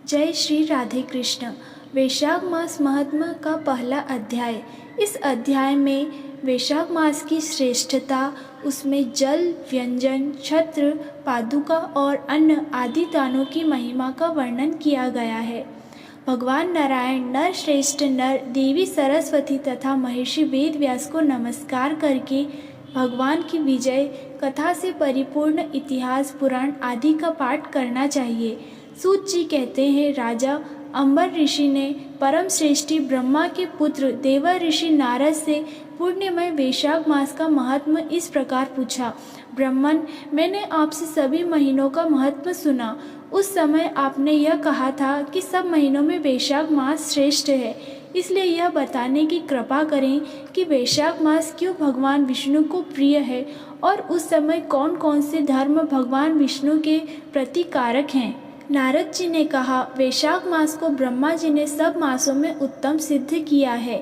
जय श्री राधे कृष्ण। वैशाख मास महात्मा का पहला अध्याय। इस अध्याय में वैशाख मास की श्रेष्ठता, उसमें जल, व्यंजन, छत्र, पादुका और अन्न आदि दानों की महिमा का वर्णन किया गया है। भगवान नारायण, नर श्रेष्ठ नर, देवी सरस्वती तथा महर्षि वेद व्यास को नमस्कार करके भगवान की विजय कथा से परिपूर्ण इतिहास, पुराण आदि का पाठ करना चाहिए। सूत जी कहते हैं, राजा अंबर ऋषि ने परम श्रेष्ठी ब्रह्मा के पुत्र देवा ऋषि नारद से पुण्यमय वैशाख मास का महत्व इस प्रकार पूछा। ब्रह्मन, मैंने आपसे सभी महीनों का महत्व सुना। उस समय आपने यह कहा था कि सब महीनों में वैशाख मास श्रेष्ठ है, इसलिए यह बताने की कृपा करें कि वैशाख मास क्यों भगवान विष्णु को प्रिय है और उस समय कौन कौन से धर्म भगवान विष्णु के प्रति कारक हैं। नारद जी ने कहा, वैशाख मास को ब्रह्मा जी ने सब मासों में उत्तम सिद्ध किया है।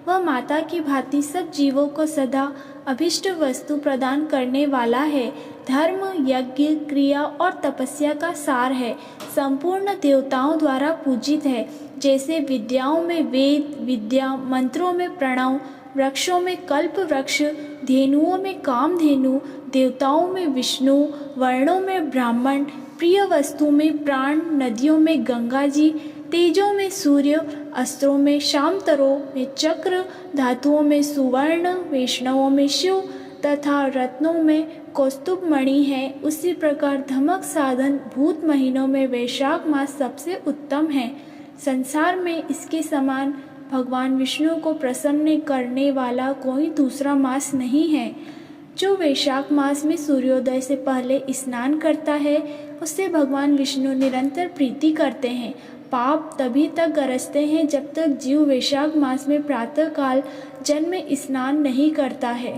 वह माता की भांति सब जीवों को सदा अभिष्ट वस्तु प्रदान करने वाला है। धर्म, यज्ञ, क्रिया और तपस्या का सार है। संपूर्ण देवताओं द्वारा पूजित है। जैसे विद्याओं में वेद विद्या, मंत्रों में प्रणव, वृक्षों में कल्प वृक्ष, धेनुओं में कामधेनु, देवताओं में विष्णु, वर्णों में ब्राह्मण, प्रिय वस्तु में प्राण, नदियों में गंगा जी, तेजों में सूर्य, अस्त्रों में शामतरों में चक्र, धातुओं में सुवर्ण, वैष्णवों में शिव तथा रत्नों में कौस्तुभ मणि है। उसी प्रकार धमक साधन भूत महीनों में वैशाख मास सबसे उत्तम है। संसार में इसके समान भगवान विष्णु को प्रसन्न करने वाला कोई दूसरा मास नहीं है। जो वैशाख मास में सूर्योदय से पहले स्नान करता है, उससे भगवान विष्णु निरंतर प्रीति करते हैं। पाप तभी तक गरजते हैं जब तक जीव वैशाख मास में प्रातःकाल जल में स्नान नहीं करता है।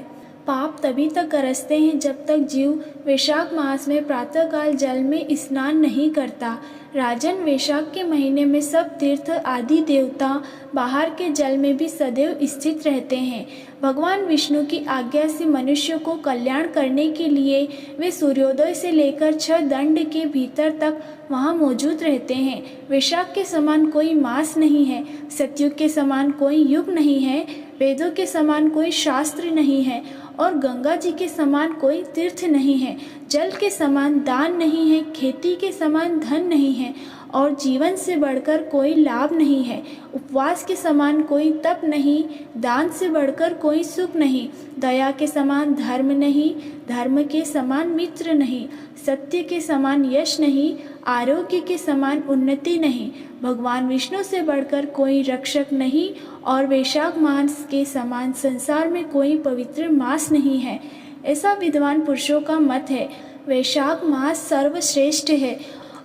पाप तभी तक गरजते हैं जब तक जीव वैशाख मास में प्रातःकाल जल में स्नान नहीं करता। राजन, वैशाख के महीने में सब तीर्थ आदि देवता बाहर के जल में भी सदैव स्थित रहते हैं। भगवान विष्णु की आज्ञा से मनुष्य को कल्याण करने के लिए वे सूर्योदय से लेकर 6 दंड के भीतर तक वहाँ मौजूद रहते हैं। वैशाख के समान कोई मास नहीं है, सतयुग के समान कोई युग नहीं है, वेदों के समान कोई शास्त्र नहीं है और गंगा जी के समान कोई तीर्थ नहीं है। जल के समान दान नहीं है, खेती के समान धन नहीं है और जीवन से बढ़कर कोई लाभ नहीं है। उपवास के समान कोई तप नहीं, दान से बढ़कर कोई सुख नहीं, दया के समान धर्म नहीं, धर्म के समान मित्र नहीं, सत्य के समान यश नहीं, आरोग्य के समान उन्नति नहीं, भगवान विष्णु से बढ़कर कोई रक्षक नहीं और वैशाख मास के समान संसार में कोई पवित्र मास नहीं है। ऐसा विद्वान पुरुषों का मत है। वैशाख मास सर्वश्रेष्ठ है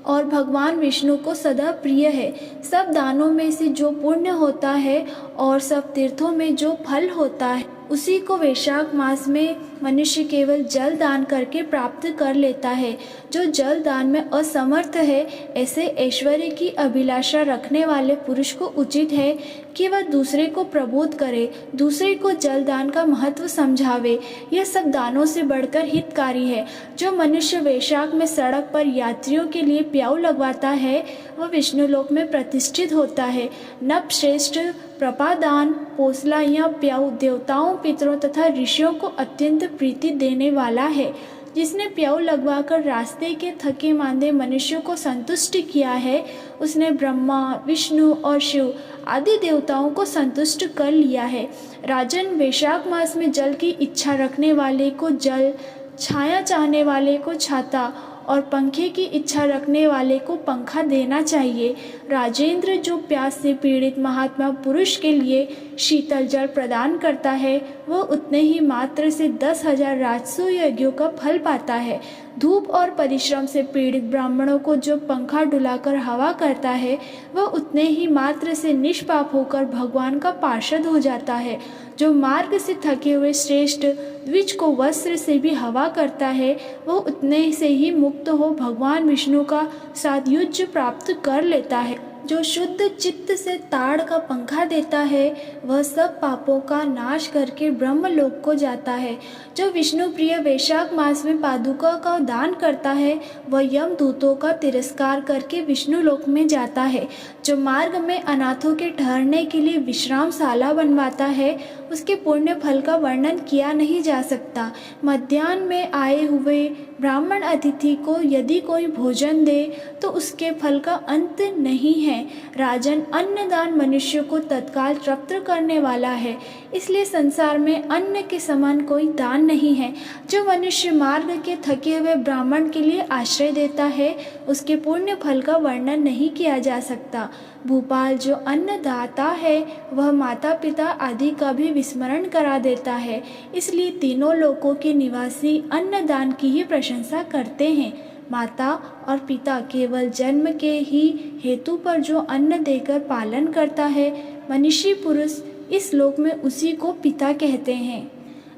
और भगवान विष्णु को सदा प्रिय है। सब दानों में से जो पुण्य होता है और सब तीर्थों में जो फल होता है, उसी को वैशाख मास में मनुष्य केवल जल दान करके प्राप्त कर लेता है। जो जल दान में असमर्थ है, ऐसे ऐश्वर्य की अभिलाषा रखने वाले पुरुष को उचित है कि वह दूसरे को प्रबोध करे, दूसरे को जल दान का महत्व समझावे। यह सब दानों से बढ़कर हितकारी है। जो मनुष्य वैशाख में सड़क पर यात्रियों के लिए प्याऊ लगवाता है, वह विष्णु लोक में प्रतिष्ठित होता है। नभ श्रेष्ठ प्रपादान, पोसला या प्याऊ देवताओं, पितरों तथा ऋषियों को अत्यंत प्रीति देने वाला है। जिसने प्याऊ लगवाकर रास्ते के थके मांदे मनुष्यों को संतुष्ट किया है, उसने ब्रह्मा, विष्णु और शिव आदि देवताओं को संतुष्ट कर लिया है। राजन, वैशाख मास में जल की इच्छा रखने वाले को जल, छाया चाहने वाले को छाता और पंखे की इच्छा रखने वाले को पंखा देना चाहिए। राजेंद्र, जो प्यास से पीड़ित महात्मा पुरुष के लिए शीतल जल प्रदान करता है, वह उतने ही मात्र से 10,000 राजसूय यज्ञों का फल पाता है। धूप और परिश्रम से पीड़ित ब्राह्मणों को जो पंखा डुलाकर हवा करता है, वह उतने ही मात्र से निष्पाप होकर भगवान का पार्षद हो जाता है। जो मार्ग से थके हुए श्रेष्ठ द्विज को वस्त्र से भी हवा करता है, वह उतने से ही मुक्त हो भगवान विष्णु का सायुज्य प्राप्त कर लेता है। जो शुद्ध चित्त से ताड़ का पंखा देता है वह सब पापों का नाश करके ब्रह्मलोक को जाता है। जो विष्णु प्रिय वैशाख मास में पादुका का दान करता है वह यम दूतों का तिरस्कार करके विष्णु लोक में जाता है। जो मार्ग में अनाथों के ठहरने के लिए विश्रामशाला बनवाता है उसके पुण्य फल का वर्णन किया नहीं जा सकता। मध्याह्न में आए हुए ब्राह्मण अतिथि को यदि कोई भोजन दे तो उसके फल का अंत नहीं है। राजन, अन्नदान मनुष्य को तत्काल तृप्त करने वाला है, इसलिए संसार में अन्न के समान कोई दान नहीं है। जो मनुष्य मार्ग के थके हुए ब्राह्मण के लिए आश्रय देता है उसके पुण्य फल का वर्णन नहीं किया जा सकता। भूपाल, जो अन्नदाता है वह माता पिता आदि का भी विस्मरण करा देता है, इसलिए तीनों लोकों के निवासी अन्नदान की ही प्रशंसा करते हैं। माता और पिता केवल जन्म के ही हेतु पर जो अन्न देकर पालन करता है, मनीषी पुरुष इस लोक में उसी को पिता कहते हैं।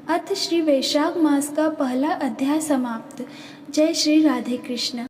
अथ श्री वैशाख मास का पहला अध्याय समाप्त। जय श्री राधे कृष्ण।